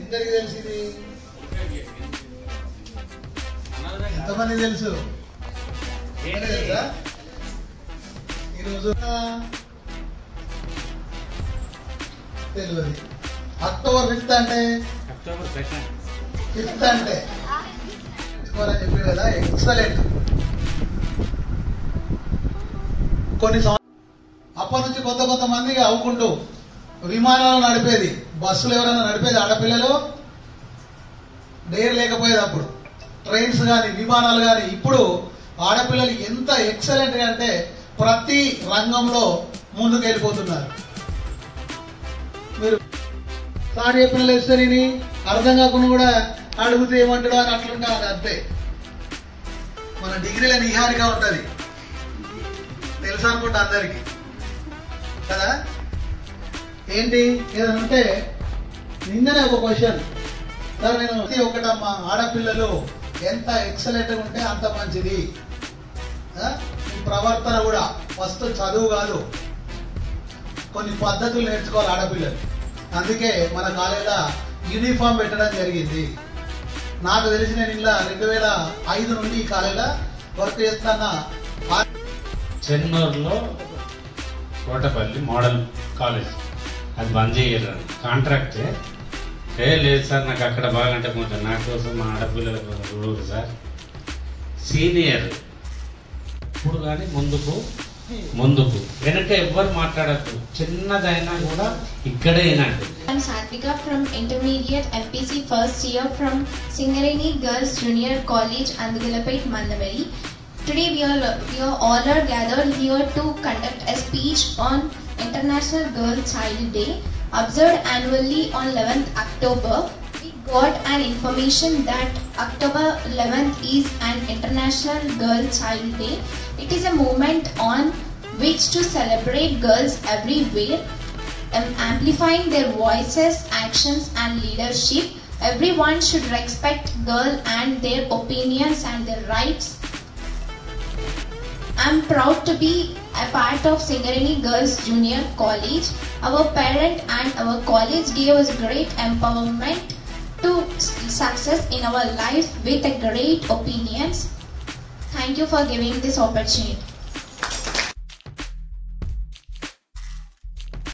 ఎంతమందికి తెలుసు ఇది? ఎంతమంది తెలుసు? తెలుసా? ఈరోజు తెలియదు. అక్టోబర్ 5th అంటే అక్టోబర్ 5th అంటే చెప్పారు కదా, ఎక్సలెంట్. కొన్ని అప్పటి నుంచి కొంతమంది అవ్వుకుంటూ విమానాలు నడిపేది, బస్సులు ఎవరైనా నడిపేది ఆడపిల్లలు డేర్ లేకపోయేది. అప్పుడు ట్రైన్స్ కానీ విమానాలు కానీ. ఇప్పుడు ఆడపిల్లలు ఎంత ఎక్సలెంట్ అంటే ప్రతి రంగంలో ముందుకు వెళ్ళిపోతున్నారు. మీరు సార్ చెప్పిన లెసరీని అర్థం కాకుండా కూడా అడుగుతూ ఏమంటాడో అని అట్లుంటా, అది అంతే. మన డిగ్రీలో నిహారిగా ఉంటది, తెలుసు అనుకుంటా అందరికి కదా. ఏంటి ఏదంటే నిన్ననే ఒక క్వశ్చన్ సార్, నేను ఒకటమ్మా, ఆడపిల్లలు ఎంత ఎక్సలెంట్ గా ఉంటే అంత మంచిది. ఈ ప్రవర్తన కూడా ఫస్ట్ చదువు కాదు, కొన్ని పద్ధతులు నేర్చుకోవాలి ఆడపిల్లలు. అందుకే మన కాలేజీలో యూనిఫామ్ పెట్టడం జరిగింది. నాకు తెలిసి నేను ఇలా 2005 నుండి ఈ కాలేజీలో వర్క్ చేస్తున్నా. చెన్నూరులో కోటపల్లి మోడల్ కాలేజ్ అది బంద్ చేయరు, కాంట్రాక్టే. లేదు సార్ నాకు అక్కడ బాగంటే కొంచెం నా కోసం మా ఆడపిల్లలకు చూడరు సార్. సీనియర్ ఇప్పుడు కానీ ముందుకు వెనక ఎవ్వరు మాట్లాడద్దు, చిన్నదైనా కూడా ఇక్కడే అయినట్టు. I'm Satvika from Intermediate FPC first year from Singareni Girls Junior College, Andugulapet, Mandaveri. Today we are all gathered here to conduct a speech on International Girl Child Day, observed annually on 11th October. We got an information that October 11th is an International Girl Child Day. It is a movement on which to celebrate girls everywhere, amplifying their voices, actions and leadership. Everyone should respect girls and their opinions and their rights. I am proud to be a part of Singareni Girls Junior College. Our parent and our college gave us great empowerment to success in our life with a great opinions. Thank you for giving this opportunity.